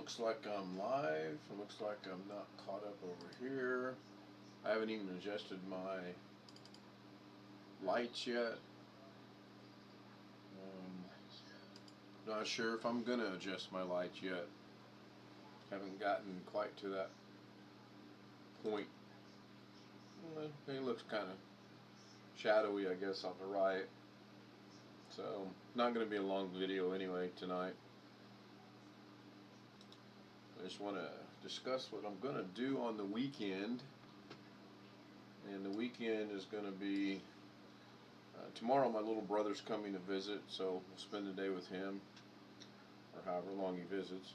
Looks like I'm live. Looks like I'm not caught up over here. I haven't even adjusted my lights yet. Not sure if I'm gonna adjust my lights yet. Haven't gotten quite to that point. It looks kind of shadowy, I guess, on the right. So, not going to be a long video anyway tonight. I just want to discuss what I'm going to do on the weekend. And the weekend is going to be tomorrow. My little brother's coming to visit, so we'll spend the day with him, or however long he visits.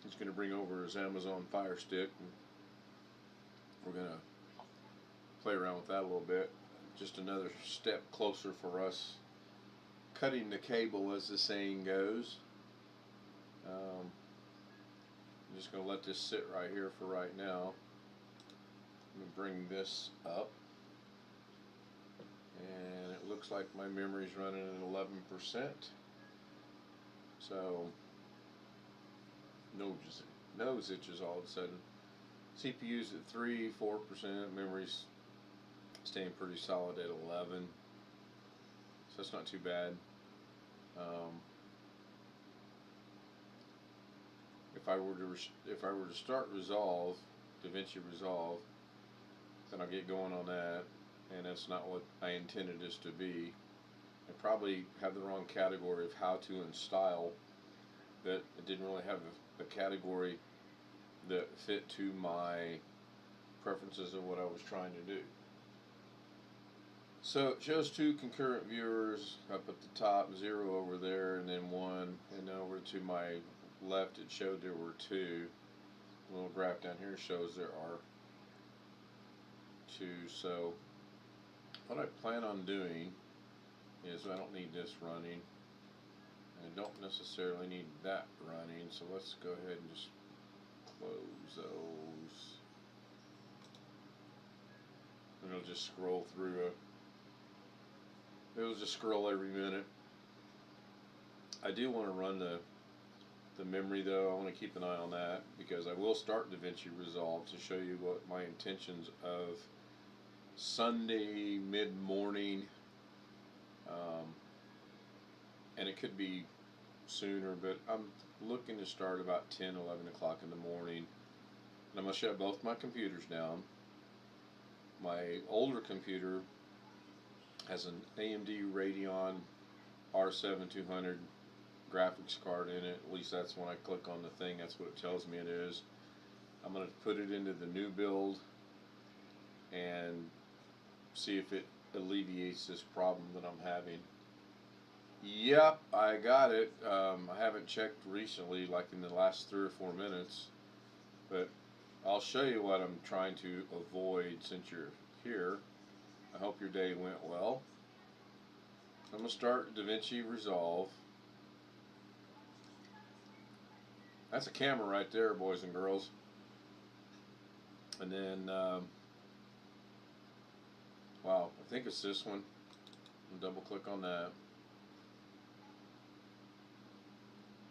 He's going to bring over his Amazon Fire Stick, and we're going to play around with that a little bit. Just another step closer for us cutting the cable, as the saying goes. I'm just going to let this sit right here for right now. I'm going to bring this up, and it looks like my memory's running at 11%. So nose itches all of a sudden. CPU's at 3-4%, memory's staying pretty solid at 11, so that's not too bad. If I were to start Resolve, DaVinci Resolve, then I'll get going on that, and that's not what I intended this to be. I probably have the wrong category of how to and style, that it didn't really have a category that fit to my preferences of what I was trying to do. So it shows 2 concurrent viewers up at the top, 0 over there, and then 1, and over to my left it showed there were 2. The little graph down here shows there are 2. So what I plan on doing is, I don't need this running, and I don't necessarily need that running, so let's go ahead and just close those, and it'll just scroll through it'll just scroll every minute. I do want to run the memory though. I want to keep an eye on that, because I will start DaVinci Resolve to show you what my intentions of Sunday mid-morning, and it could be sooner, but I'm looking to start about 10, 11 o'clock in the morning. And I'm going to shut both my computers down. My older computer has an AMD Radeon R7 200 graphics card in it. At least that's when I click on the thing, that's what it tells me it is. I'm going to put it into the new build and see if it alleviates this problem that I'm having. Yep, I got it. I haven't checked recently, like in the last 3 or 4 minutes, but I'll show you what I'm trying to avoid since you're here. I hope your day went well. I'm going to start DaVinci Resolve. That's a camera right there, boys and girls. And then, wow, I think it's this one. I'll double click on that.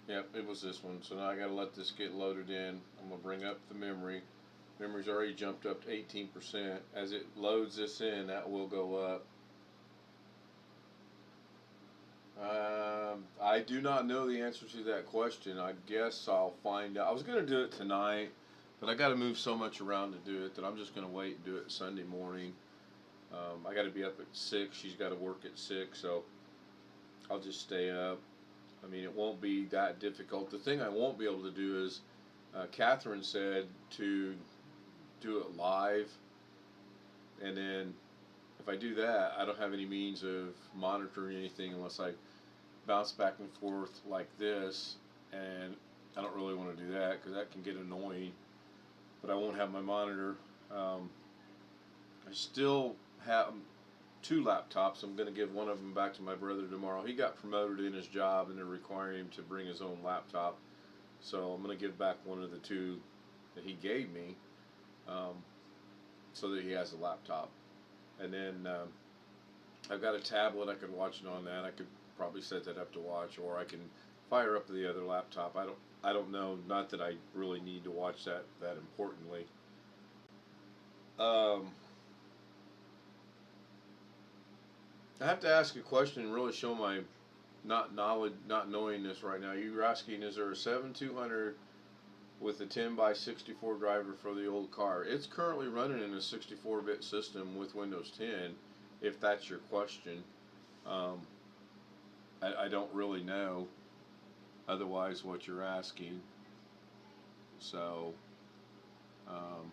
Yep, it was this one. So now I got to let this get loaded in. I'm going to bring up the memory. Memory's already jumped up to 18%. As it loads this in, that will go up. I do not know the answer to that question. I guess I'll find out. I was going to do it tonight, but I got to move so much around to do it that I'm just going to wait and do it Sunday morning. I got to be up at 6. She's got to work at 6, so I'll just stay up. I mean, it won't be that difficult. The thing I won't be able to do is, Catherine said to do it live, and then if I do that, I don't have any means of monitoring anything unless I bounce back and forth like this, and I don't really want to do that because that can get annoying. But I won't have my monitor. I still have 2 laptops. I'm going to give one of them back to my brother tomorrow. He got promoted in his job, and they're requiring him to bring his own laptop. So I'm going to give back one of the 2 that he gave me, so that he has a laptop. And then I've got a tablet. I could watch it on that. I could probably set that up to watch, or I can fire up the other laptop. I don't know. Not that I really need to watch that importantly. Um, I have to ask a question and really show my not knowledge, not knowing this right now. You're asking, is there a 7200 with a 10 by 64 driver for the old car? It's currently running in a 64-bit system with Windows 10, if that's your question. Um, I don't really know otherwise what you're asking. So, um,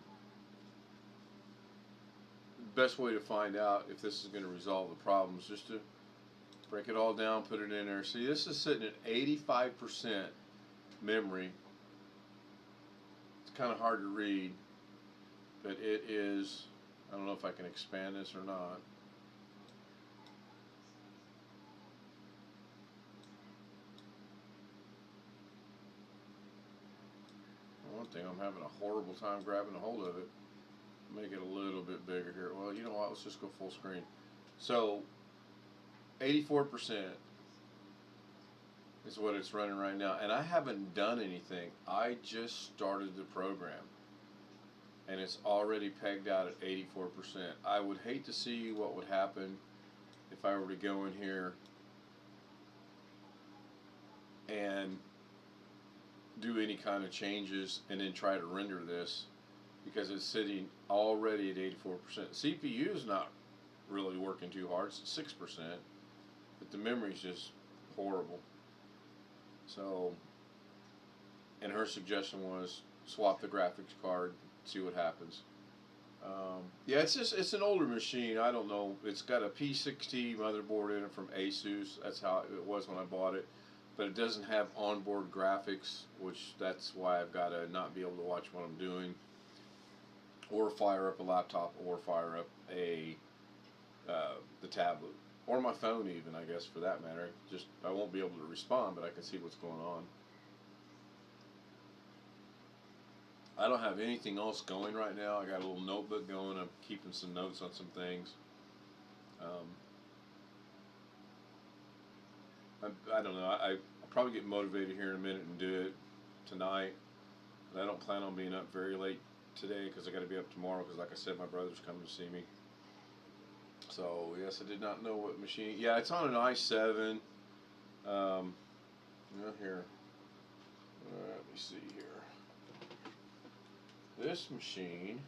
best way to find out if this is going to resolve the problem is just to break it all down, put it in there. See, this is sitting at 85% memory. It's kind of hard to read, but it is, I don't know if I can expand this or not. One thing, I'm having a horrible time grabbing a hold of it. Make it a little bit bigger here. Well, you know what? Let's just go full screen. So, 84% is what it's running right now. And I haven't done anything. I just started the program. And it's already pegged out at 84%. I would hate to see what would happen if I were to go in here and do any kind of changes and then try to render this, because it's sitting already at 84%. CPU is not really working too hard. It's at 6%, but the memory's just horrible. So, and her suggestion was swap the graphics card, see what happens. Yeah, it's an older machine. I don't know. It's got a P60 motherboard in it from Asus. That's how it was when I bought it. But it doesn't have onboard graphics, which that's why I've got to not be able to watch what I'm doing, or fire up a laptop, or fire up the tablet, or my phone even, I guess, for that matter. Just, I won't be able to respond, but I can see what's going on. I don't have anything else going right now. I got a little notebook going. I'm keeping some notes on some things. I don't know. I'll probably get motivated here in a minute and do it tonight. But I don't plan on being up very late today because I got to be up tomorrow because, like I said, my brother's coming to see me. So, yes, I did not know what machine. Yeah, it's on an i7. Here. Let me see here. This machine.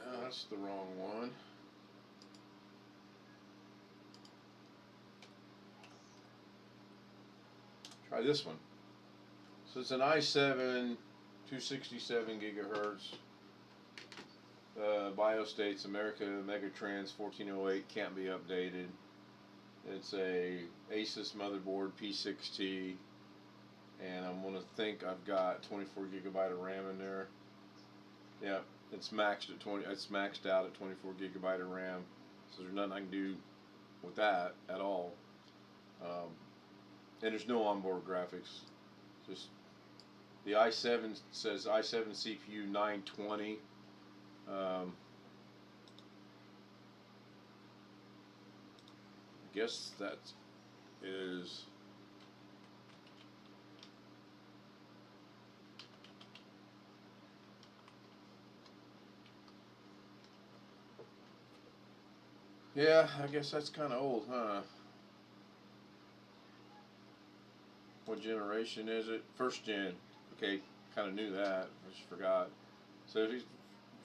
No, that's the wrong one. Try this one. So it's an i7, 267 gigahertz. BIOS states America Megatrends 1408, can't be updated. It's a Asus motherboard, P60, and I'm gonna think I've got 24 gigabyte of RAM in there. Yeah, it's maxed at 20. It's maxed out at 24 gigabyte of RAM. So there's nothing I can do with that at all. And there's no onboard graphics. Just the i7 says i7 CPU 920. I guess that is yeah, I guess that's kind of old, huh? What generation is it? First gen. Okay, kind of knew that. I just forgot. So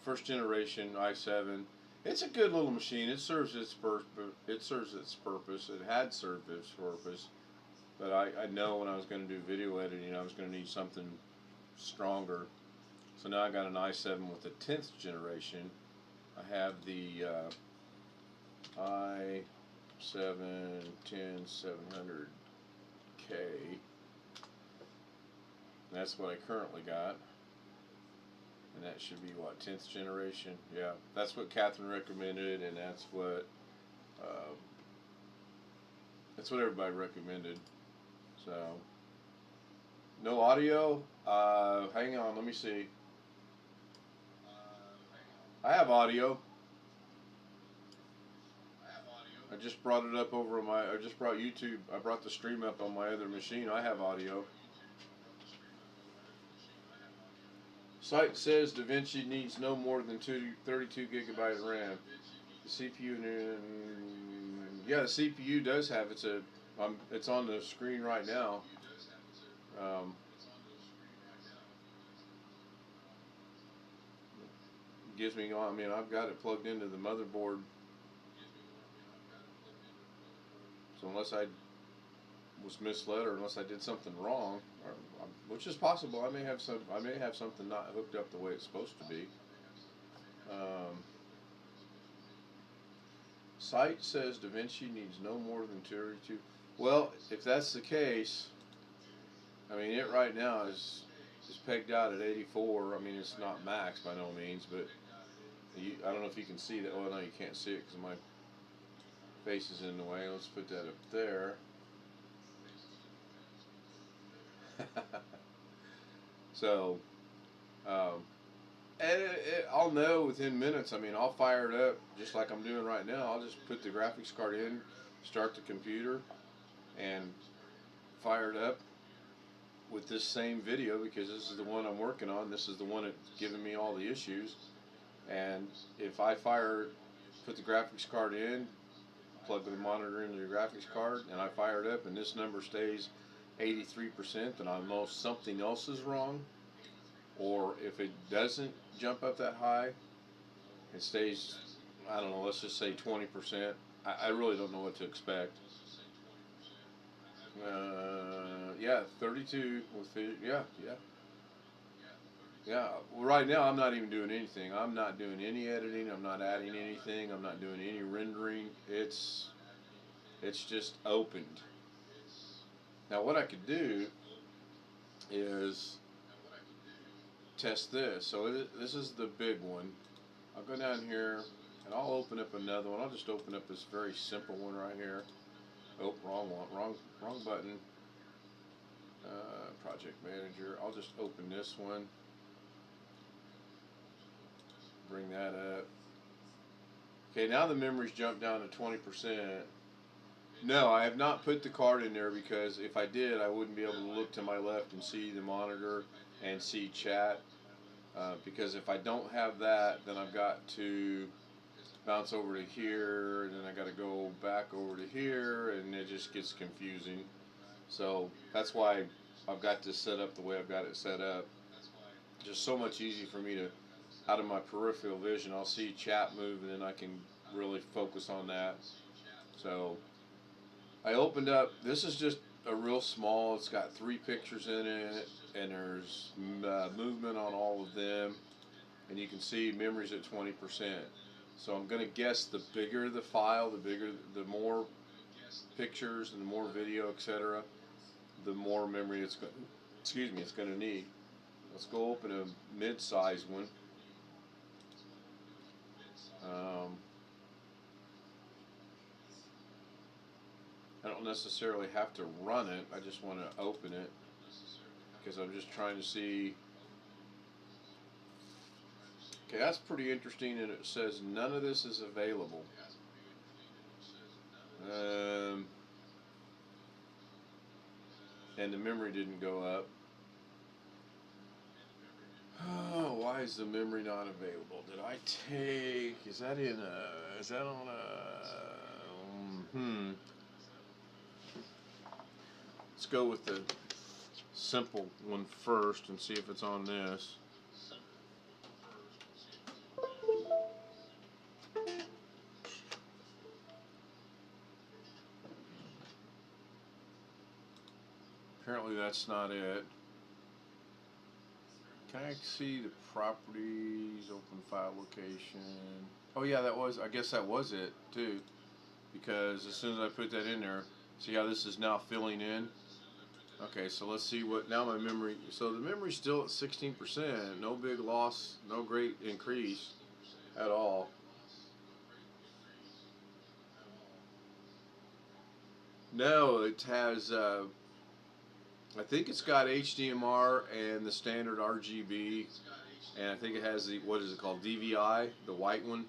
first generation i7. It's a good little machine. It serves its purpose. It serves its purpose. It had served its purpose. But I know when I was going to do video editing, I was going to need something stronger. So now I got an i7 with the 10th generation. I have the i7 10700K. That's what I currently got. And that should be what, 10th generation? Yeah, that's what Catherine recommended, and that's what everybody recommended. So, no audio. Hang on, let me see. I have audio. I just brought it up over my. I just brought YouTube. I brought the stream up on my other machine. I have audio. Site says DaVinci needs no more than 32 gigabyte RAM. The CPU, yeah, the CPU does have. It's on the screen right now. Um, gives me. I mean, I've got it plugged into the motherboard. So unless I was misled or unless I did something wrong, which is possible, I may have something not hooked up the way it's supposed to be. Site says DaVinci needs no more than 32. Well, if that's the case, I mean it right now is pegged out at 84. I mean it's not max by no means, but I don't know if you can see that. Oh no, you can't see it because my face is in the way. Let's put that up there. So, and I'll know within minutes. I mean, I'll fire it up just like I'm doing right now. I'll just put the graphics card in, start the computer, and fire it up with this same video because this is the one I'm working on. This is the one that's giving me all the issues. And if I put the graphics card in, plug the monitor into the graphics card, and I fire it up, and this number stays 83%, then I know something else is wrong. Or if it doesn't jump up that high, it stays, I don't know, let's just say 20%. I really don't know what to expect. Yeah, 32 with yeah. Well, right now I'm not even doing anything. I'm not doing any editing. I'm not adding anything. I'm not doing any rendering. It's just opened. Now what I could do is test this. So this is the big one. I'll go down here and I'll open up another one. I'll just open up this very simple one right here. Oh, wrong one. Wrong button. Project Manager. I'll just open this one. Bring that up. Okay, now the memory's jumped down to 20%. No, I have not put the card in there because if I did, I wouldn't be able to look to my left and see the monitor and see chat. Because if I don't have that, then I've got to bounce over to here, and then I got to go back over to here, and it just gets confusing. So that's why I've got this set up the way I've got it set up. Just so much easier for me to, out of my peripheral vision, I'll see chat move, and then I can really focus on that. So I opened up, this is just a real small, it's got 3 pictures in it, and there's movement on all of them, and you can see memory's at 20%. So I'm going to guess the bigger the file, the more pictures and the more video, etc., the more memory it's going to need. Let's go open a mid-size one. I don't necessarily have to run it. I just want to open it because I'm just trying to see. Okay, that's pretty interesting, and it says none of this is available. And the memory didn't go up. Oh, why is the memory not available? Did I take? Is that in a? Is that on a? Let's go with the simple one first and see if it's on this. Apparently that's not it. Can I see the properties, open file location? Oh yeah, I guess that was it too. Because as soon as I put that in there, see how this is now filling in? Okay, so let's see what, now my memory, so the memory's still at 16%, no big loss, no great increase at all. No, it has, I think it's got HDMI and the standard RGB and I think it has the, what is it called, DVI, the white one.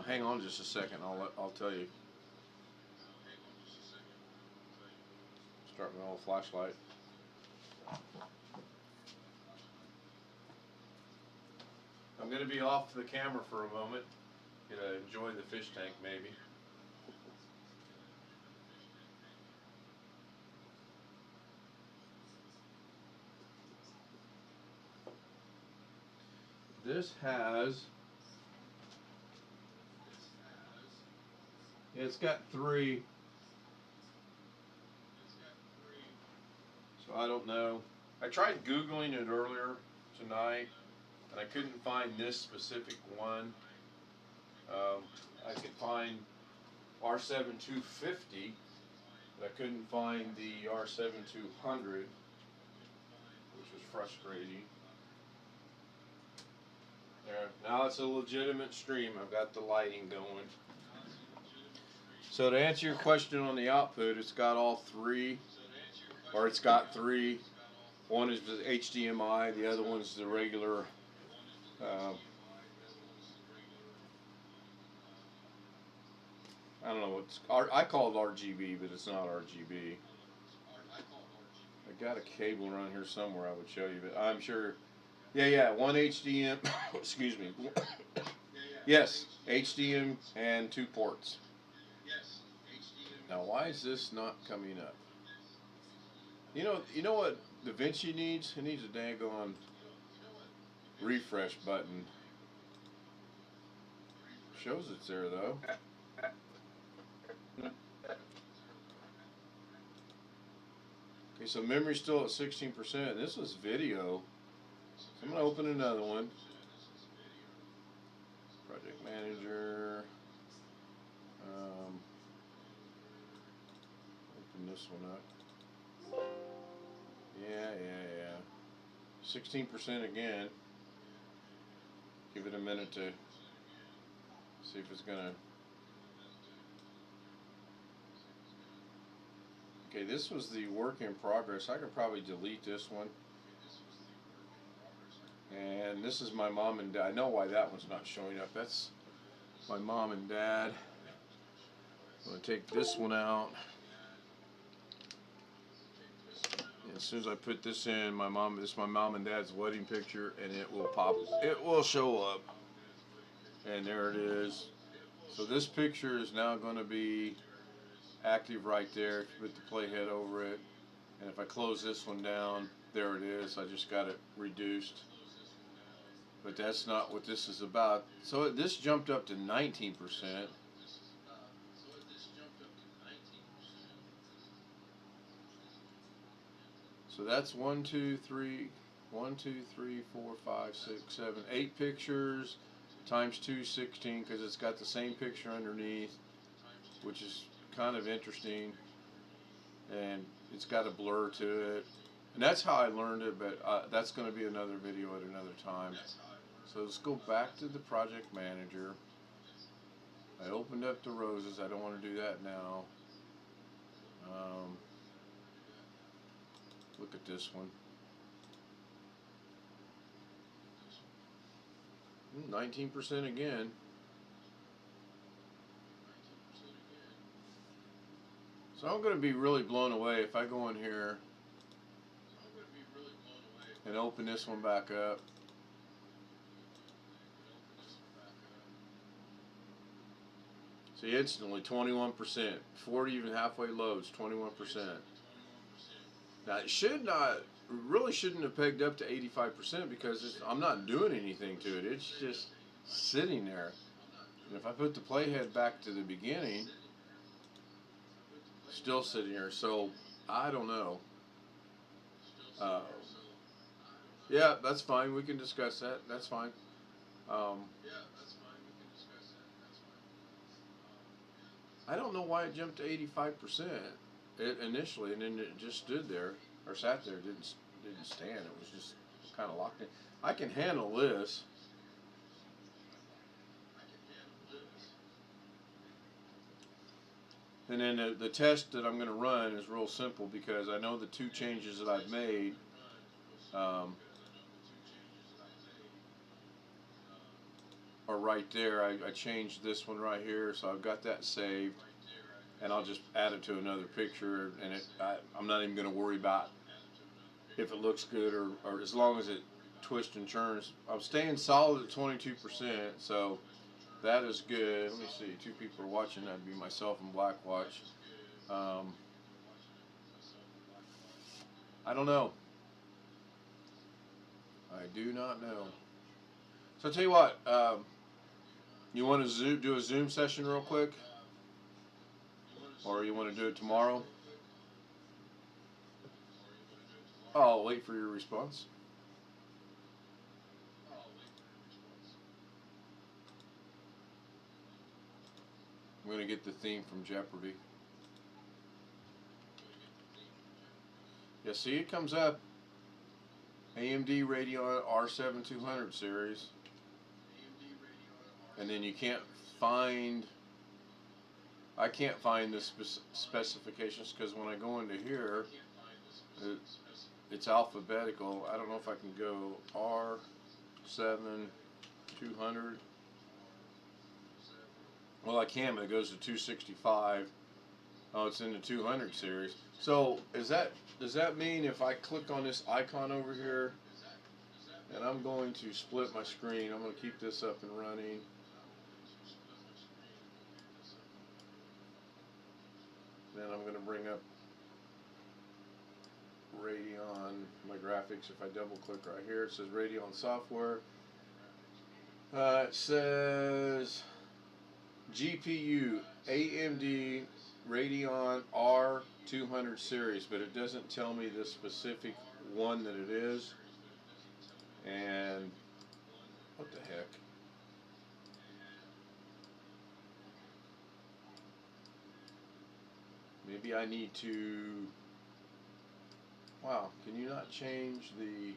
Hang on just a second, I'll tell you. Start my old flashlight. I'm going to be off the camera for a moment. Gonna enjoy the fish tank maybe. This has, it's got 3. So I don't know. I tried Googling it earlier tonight, and I couldn't find this specific one. I could find R7 250, but I couldn't find the R7 200, which was frustrating. There, now it's a legitimate stream. I've got the lighting going. So to answer your question on the output, it's got all 3, or it's got 3. One is the HDMI, the other one's the regular I don't know what's, I call it RGB, but it's not RGB. I got a cable around here somewhere I would show you, but I'm sure. Yeah, one HDM. Excuse me. Yes, HDM and 2 ports. Now, why is this not coming up? You know what DaVinci needs? It needs a daggone refresh button. Shows it's there though. Okay, so memory's still at 16%. This was video. So I'm gonna open another one. Project Manager. Open this one up. Yeah. 16% again. Give it a minute to see if it's gonna. Okay, this was the work in progress. I could probably delete this one. And this is my mom and dad. I know why that one's not showing up. That's my mom and dad. I'm going to take this one out. And as soon as I put this in, this is my mom and dad's wedding picture, and it will pop. It will show up. And there it is. So this picture is now going to be active right there. If you put the playhead over it, and if I close this one down, there it is. I just got it reduced, but that's not what this is about. So this jumped up to 19%. So that's 1, 2, 3, 4, 5, 6, 7, 8 pictures times 2, 16, because it's got the same picture underneath, which is kind of interesting, and it's got a blur to it, and that's how I learned it, but that's going to be another video at another time. So let's go back to the project manager. I opened up the roses. I don't want to do that now. Look at this one. 19% again. So I'm going to be really blown away if I go in here and open this one back up. See, instantly 21%. 40 even halfway loads, 21%. Now it really shouldn't have pegged up to 85% because I'm not doing anything to it. It's just sitting there. And if I put the playhead back to the beginning, still sitting here. So I don't know. Yeah, that's fine. We can discuss that. That's fine. I don't know why it jumped to 85% initially, and then it just stood there or sat there. Didn't stand. It was just kind of locked in. I can handle this. And then the test that I'm going to run is real simple because I know the 2 changes that I've made. are right there. I changed this one right here, so I've got that saved, and I'll just add it to another picture, and I'm not even going to worry about if it looks good or as long as it twists and turns. I'm staying solid at 22%, so that is good. Let me see, 2 people are watching. That'd be myself and Blackwatch. Um, I don't know. I do not know. So I'll tell you what. You want to do a Zoom session real quick, or you want to do it tomorrow? Oh, I'll wait for your response. I'm gonna get the theme from Jeopardy. Yeah, see, it comes up. AMD Radeon R7 200 series, and then you can't find. I can't find the specifications because when I go into here, it's alphabetical. I don't know if I can go R7 200. Well, I can, but it goes to 265. Oh, it's in the 200 series. So does that mean if I click on this icon over here, and I'm going to split my screen, I'm going to keep this up and running. Then I'm going to bring up Radeon, my graphics. If I double click right here, it says Radeon software. It says GPU AMD Radeon R200 series, but it doesn't tell me the specific one that it is. And what the heck? Maybe I need to. Wow, can you not change the.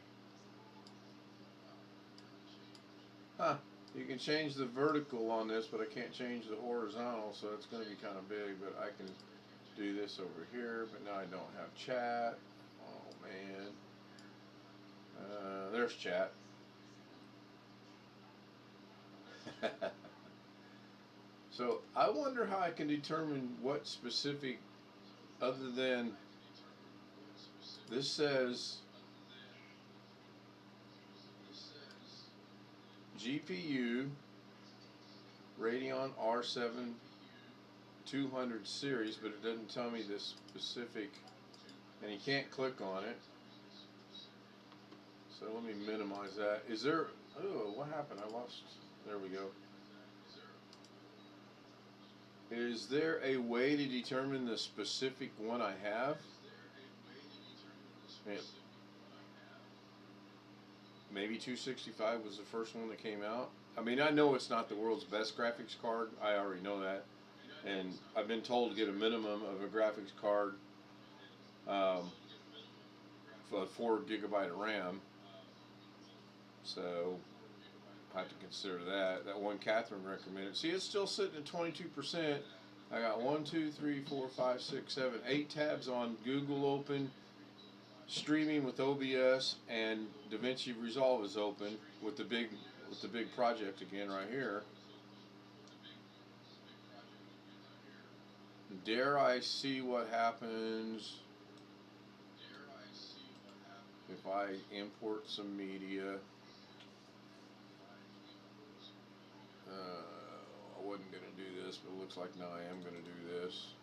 Huh. You can change the vertical on this, but I can't change the horizontal, so it's going to be kind of big, but I can do this over here, but now I don't have chat. Oh, man. There's chat. So I wonder how I can determine what specific, other than this says GPU Radeon R7 200 series, but it doesn't tell me the specific, and you can't click on it. So let me minimize that. Is there, oh, what happened? I lost, there we go. Is there a way to determine the specific one I have? Man, maybe 265 was the first one that came out. I mean, I know it's not the world's best graphics card. I already know that. And I've been told to get a minimum of a graphics card for 4 gigabyte of RAM. So I have to consider that. That one Catherine recommended. See, it's still sitting at 22%. I got 1, 2, 3, 4, 5, 6, 7, 8 tabs on Google open. Streaming with OBS, and DaVinci Resolve is open with the big project again right here. Dare I see what happens if I import some media? I wasn't going to do this, but it looks like now I am going to do this.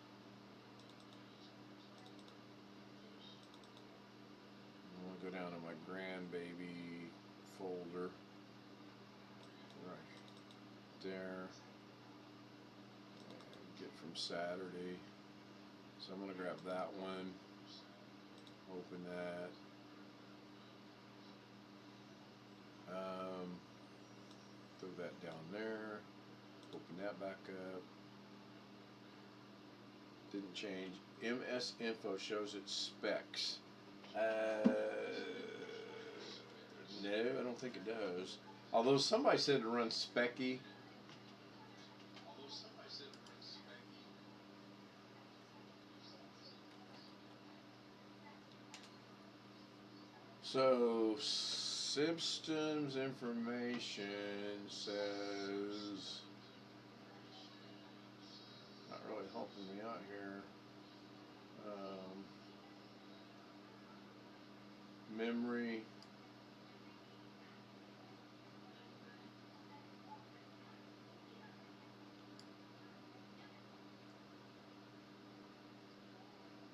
Go down to my grandbaby folder right there and get from Saturday. So I'm going to grab that one, open that, throw that down there, open that back up. Didn't change. MS Info shows its specs. No, I don't think it does. Although somebody said it runs specky. So systems information says, not really helping me out here. Memory.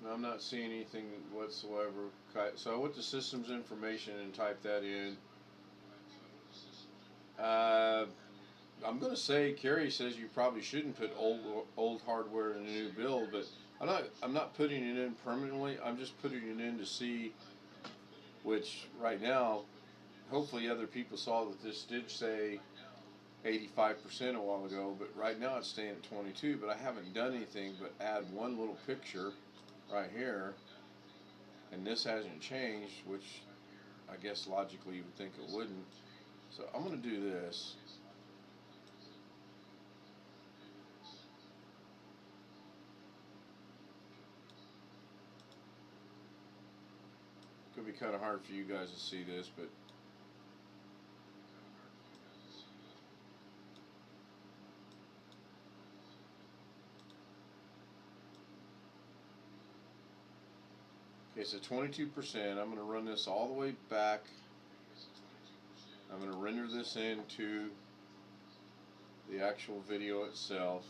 No, I'm not seeing anything whatsoever. So I went to systems information and typed that in. I'm going to say Carrie says you probably shouldn't put old hardware in a new build, but I'm not putting it in permanently. I'm just putting it in to see, which right now, hopefully other people saw that this did say 85% a while ago, but right now it's staying at 22, but I haven't done anything but add one little picture right here, and this hasn't changed, which I guess logically you would think it wouldn't. So I'm going to do this. Could be kind of hard for you guys to see this, but okay, so 22%. I'm going to run this all the way back. I'm going to render this into the actual video itself.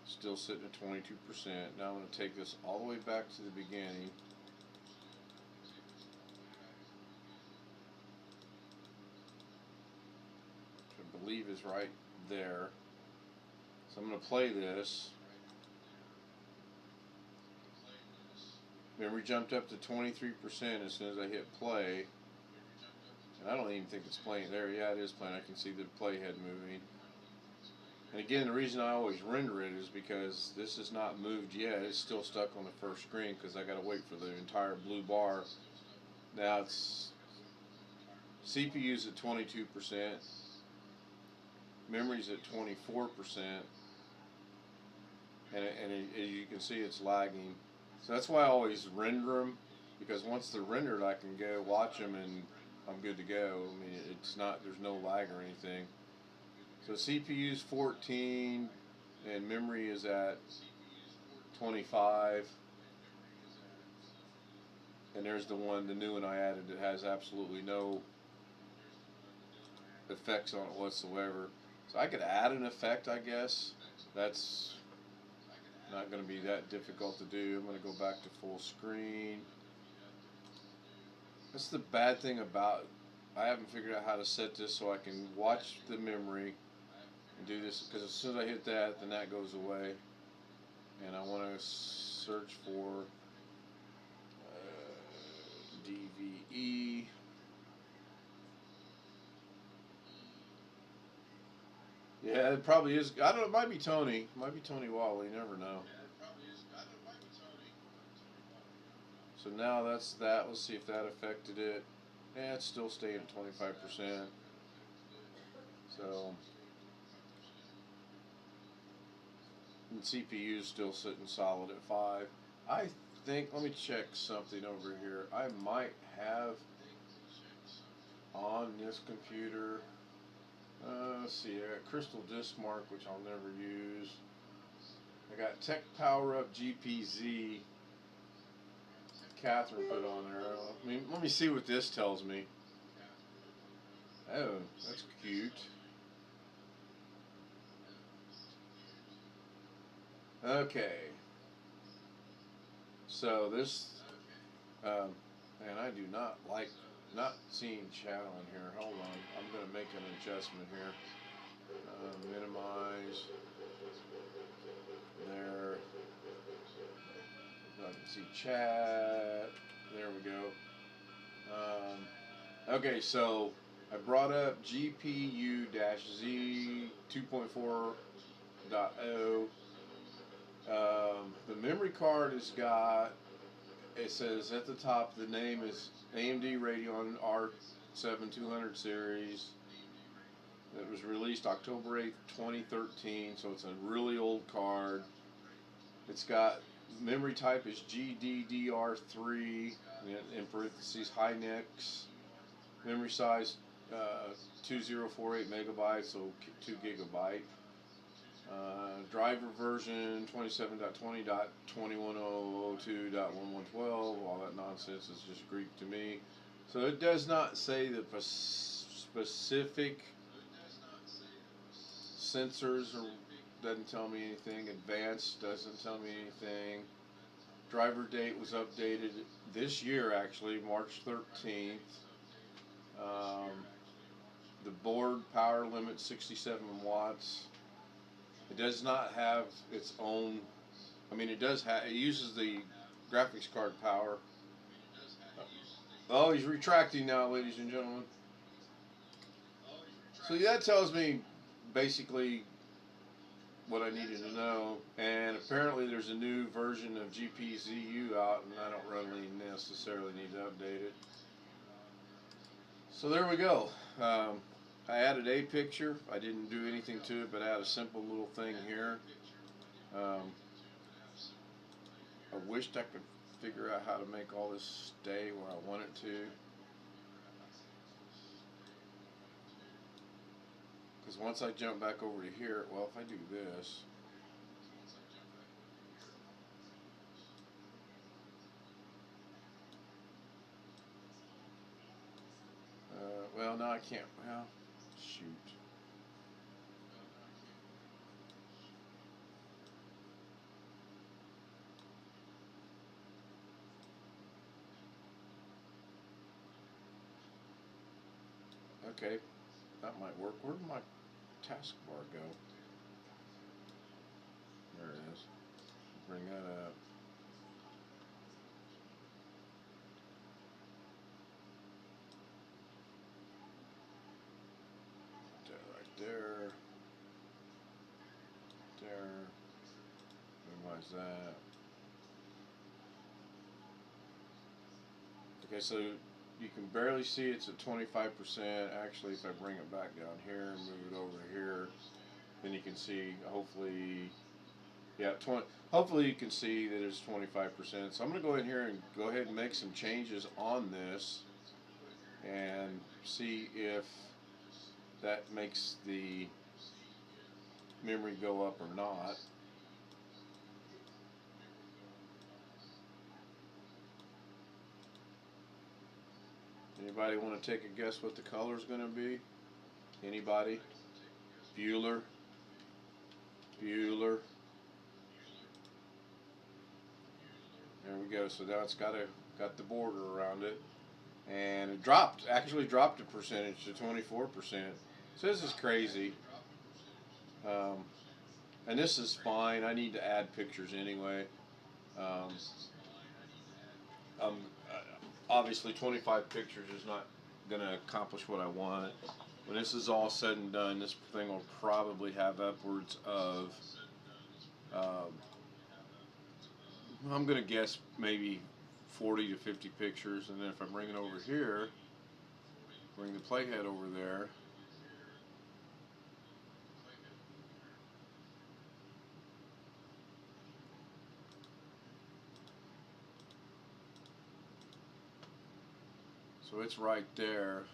Still sitting at 22%. Now I'm going to take this all the way back to the beginning. Which I believe is right there. So I'm going to play this. Memory jumped up to 23% as soon as I hit play. And I don't even think it's playing there. Yeah, it is playing. I can see the playhead moving. And again, the reason I always render it is because this is not moved yet. It's still stuck on the first screen because I got to wait for the entire blue bar. Now it's CPU's at 22%. Memory's at 24%. And as you can see, it's lagging. So that's why I always render them, because once they're rendered, I can go watch them and I'm good to go. I mean, it's not, there's no lag or anything. So CPU's 14 and memory is at 25. And there's the new one I added that has absolutely no effects on it whatsoever. So I could add an effect, I guess. That's not going to be that difficult to do. I'm going to go back to full screen. That's the bad thing about, I haven't figured out how to set this so I can watch the memory and do this, because as soon as I hit that, then that goes away. And I want to search for DVE. Yeah, it probably is. I don't know. It might be Tony. It might be Tony Wally. You never know. So now that's that. Let's see if that affected it. Yeah, it's still staying at 25%. So, and CPU is still sitting solid at 5. I think, let me check something over here. I might have on this computer. Let's see, I got Crystal Disk Mark, which I'll never use. I got Tech Power Up GPZ. Catherine put on there. I mean, let me see what this tells me. Oh, that's cute. Okay. So this, man, I do not like not seeing chat on here. Hold on, I'm going to make an adjustment here. Minimize there. I can see chat. There we go. Okay, so I brought up GPU-Z 2.4.0. The memory card has got, it says at the top, the name is AMD Radeon R7 200 series. It was released October 8th, 2013, so it's a really old card. It's got, memory type is GDDR3 in parentheses, Hynix, memory size 2048 megabytes, so 2 gigabyte. Driver version 27.20.21.002.1112. All that nonsense is just Greek to me. So it does not say the specific sensors, or doesn't tell me anything. Advanced doesn't tell me anything. Driver date was updated this year, actually, March 13th. The board power limit 67 watts. It does not have its own. I mean, it does have. It uses the graphics card power. Oh, he's retracting now, ladies and gentlemen. So that tells me basically what I needed to know. And apparently, there's a new version of GPZU out, and I don't really necessarily need to update it. So there we go. I added a picture. I didn't do anything to it, but I had a simple little thing here. I wished I could figure out how to make all this stay where I want it to. Because once I jump back over to here, well, if I do this. Well, no, I can't. Well, shoot. Okay, that might work. Where did my taskbar go? There it is. Bring that up. Put that right there. There. Minimize that. Okay, so you can barely see it's at 25%. Actually, if I bring it back down here and move it over here, then you can see, hopefully, yeah, hopefully you can see that it's 25%. So I'm going to go in here and go ahead and make some changes on this and see if that makes the memory go up or not. Anybody want to take a guess what the color is going to be? Anybody? Bueller? Bueller? There we go. So now it's got the border around it, and it actually dropped a percentage to 24%. So this is crazy. And this is fine. I need to add pictures anyway. Obviously 25 pictures is not going to accomplish what I want. When this is all said and done, this thing will probably have upwards of, I'm going to guess maybe 40 to 50 pictures. And then if I bring it over here, bring the playhead over there, so it's right there.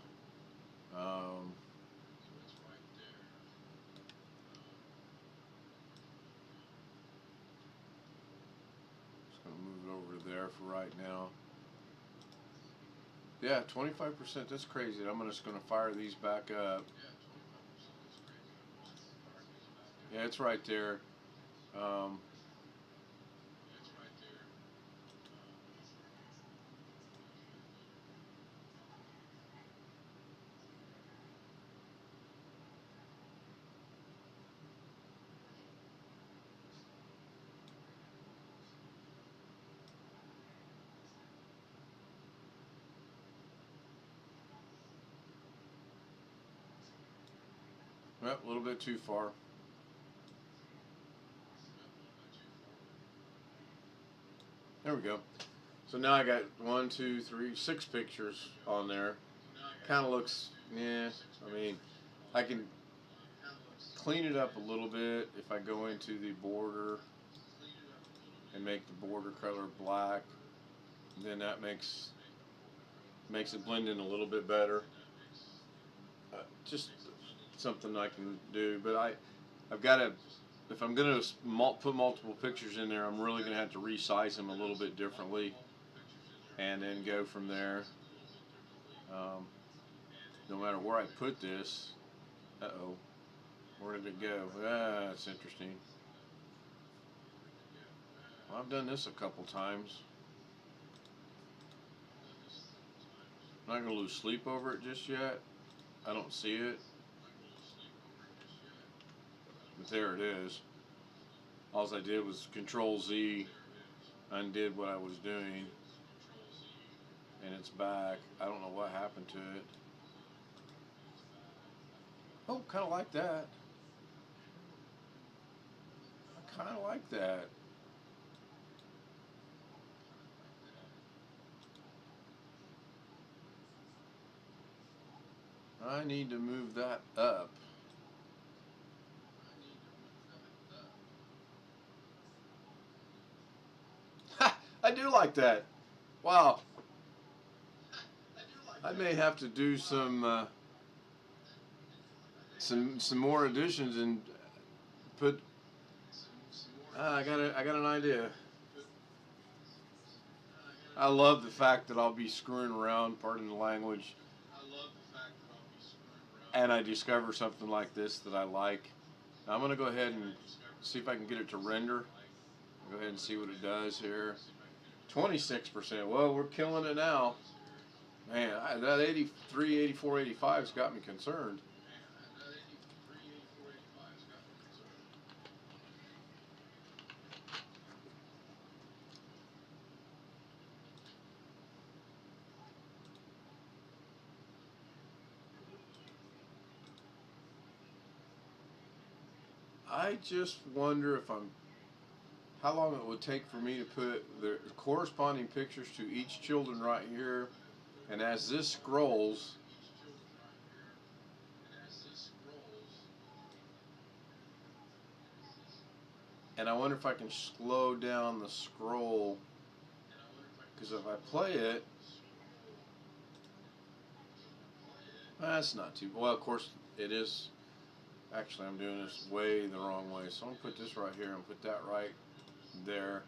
Just going to move it over there for right now. Yeah, 25%, that's crazy. I'm just going to fire these back up. Yeah, it's right there. Well, a little bit too far. There we go. So now I got 1, 2, 3, 6 pictures on there. Kind of looks, yeah. I mean, I can clean it up a little bit if I go into the border and make the border color black. Then that makes Makes it blend in a little bit better. Just something I can do, but I've got to. If I'm going to put multiple pictures in there, I'm really going to have to resize them a little bit differently, and then go from there. Um, no matter where I put this, where did it go? That's interesting. Well, I've done this a couple times. I'm not going to lose sleep over it just yet. I don't see it. But there it is. All I did was Control Z, undid what I was doing, and it's back. I don't know what happened to it. Oh, kind of like that. I kind of like that. I need to move that up. Ha! I do like that. Wow. I may have to do some more additions and put. I got an idea. I love the fact that I'll be screwing around, pardon the language, and I discover something like this that I like. Now I'm going to go ahead and see if I can get it to render. Go ahead and see what it does here. 26%. Well, we're killing it now. Man, that 83, 84, 85's got me concerned. I just wonder how long it would take for me to put the corresponding pictures to each children right here, and as this scrolls, and I wonder if I can slow down the scroll, because if I play it, that's not too, well, of course it is. Actually, I'm doing this way the wrong way, so I'm going to put this right here and put that right there.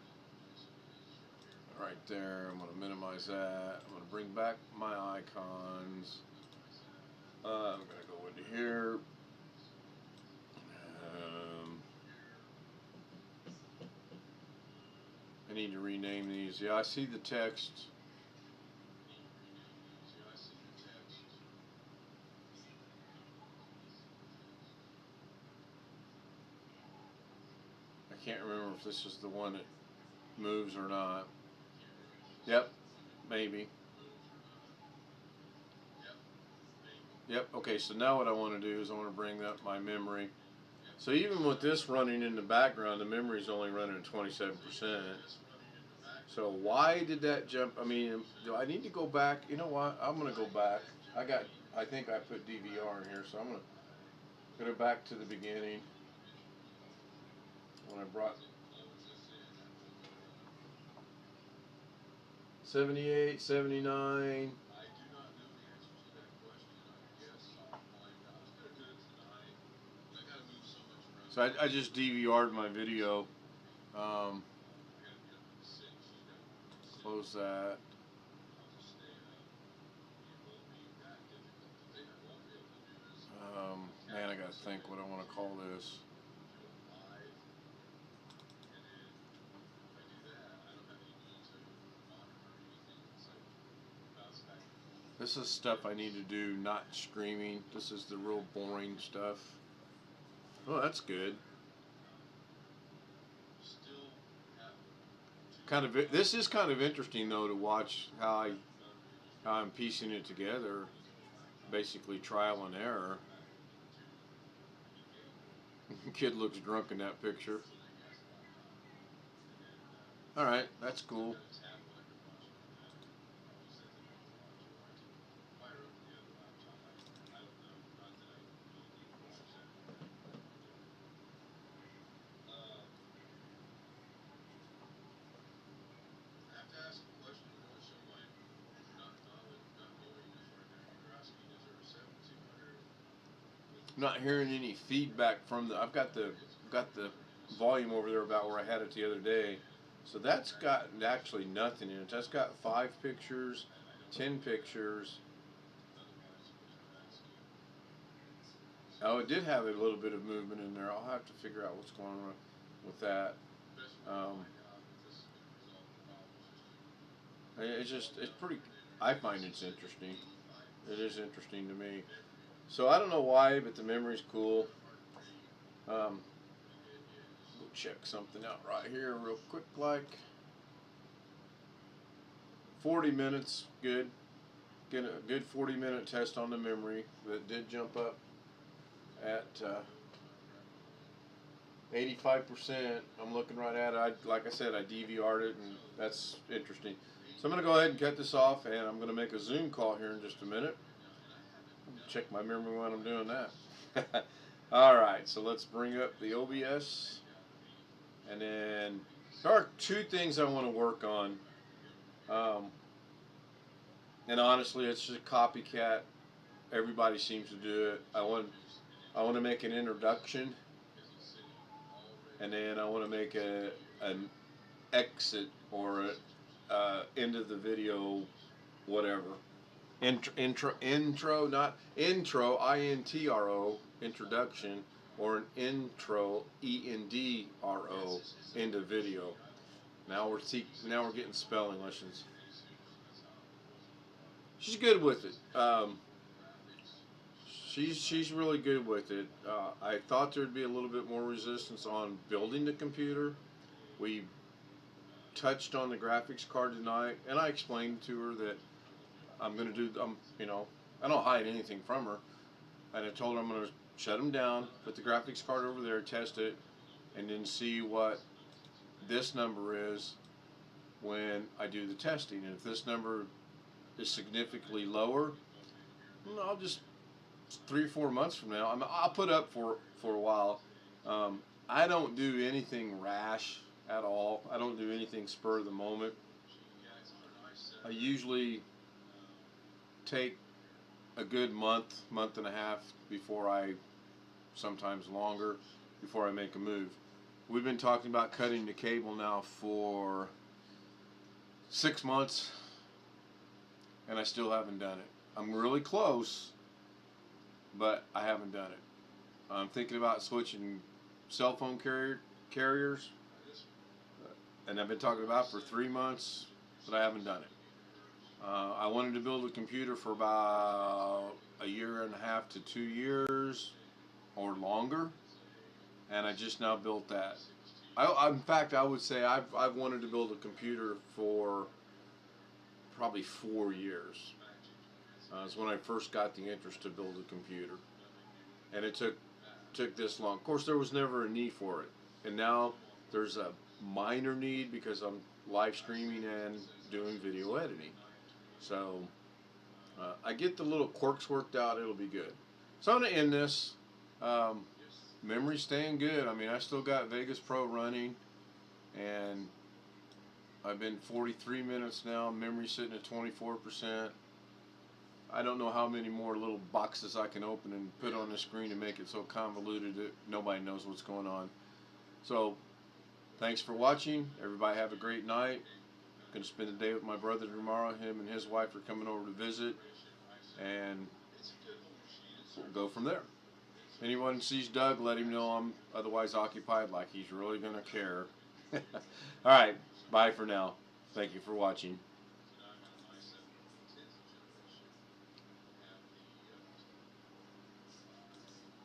Right there. I'm going to minimize that. I'm going to bring back my icons. I'm going to go into here. I need to rename these. Yeah, I see the text. I can't remember if this is the one that moves or not. Yep, maybe. Yep, okay, so now what I want to do is I want to bring up my memory. So even with this running in the background, the memory is only running at 27%. So why did that jump? I mean, do I need to go back? You know what? I'm going to go back. I think I put DVR in here, so I'm going to go back to the beginning when I brought 78, 79. So I just DVR'd my video. Close that. Man, I gotta think what I want to call this. This is stuff I need to do, not streaming. This is the real boring stuff. Oh, that's good. This is kind of interesting though to watch how I'm piecing it together. Basically trial and error. Kid looks drunk in that picture. All right, that's cool. I'm not hearing any feedback from the. I've got the volume over there about where I had it the other day. So that's got actually nothing in it. That's got 5 pictures, 10 pictures. Oh, it did have a little bit of movement in there. I'll have to figure out what's going on with that. Um, it's pretty. I find it's interesting. It is interesting to me. So I don't know why, but the memory's cool. Go check something out right here real quick, like 40 minutes, good. Get a good 40-minute test on the memory. That did jump up at 85%. I'm looking right at it. Like I said, I DVR'd it, and that's interesting. So I'm going to go ahead and cut this off, and I'm going to make a Zoom call here in just a minute. Check my memory when I'm doing that. All right, so let's bring up the OBS, and then there are 2 things I want to work on. And honestly, it's just a copycat. Everybody seems to do it. I want to make an introduction, and then I want to make an exit or end of the video, whatever. Intro, not intro, INTRO, introduction, or an intro, ENDRO, end of video. Now we're getting spelling lessons. She's good with it. She's really good with it. I thought there'd be a little bit more resistance on building the computer. We touched on the graphics card tonight, and I explained to her that I'm going to do, I don't hide anything from her. And I told her I'm going to shut them down, put the graphics card over there, test it, and then see what this number is when I do the testing. And if this number is significantly lower, I'll just 3 or 4 months from now, I'll put up for a while. I don't do anything rash at all. I don't do anything spur of the moment. I usually take a good month and a half sometimes longer, before I make a move. We've been talking about cutting the cable now for 6 months, and I still haven't done it. I'm really close, but I haven't done it. I'm thinking about switching cell phone carriers, and I've been talking about it for 3 months, but I haven't done it. I wanted to build a computer for about 1.5 to 2 years or longer, and I just now built that. In fact, I would say I've wanted to build a computer for probably 4 years. It's when I first got the interest to build a computer, and it took this long. Of course, there was never a need for it, and now there's a minor need because I'm live streaming and doing video editing. So I get the little quirks worked out. It'll be good. So I'm going to end this. Memory's staying good. I mean, I still got Vegas Pro running, and I've been 43 minutes now. Memory's sitting at 24%. I don't know how many more little boxes I can open and put on the screen to make it so convoluted that nobody knows what's going on. So thanks for watching. Everybody have a great night. Going to spend the day with my brother tomorrow. Him and his wife are coming over to visit, and we'll go from there. Anyone sees Doug, let him know I'm otherwise occupied, like he's really going to care. All right, bye for now. Thank you for watching.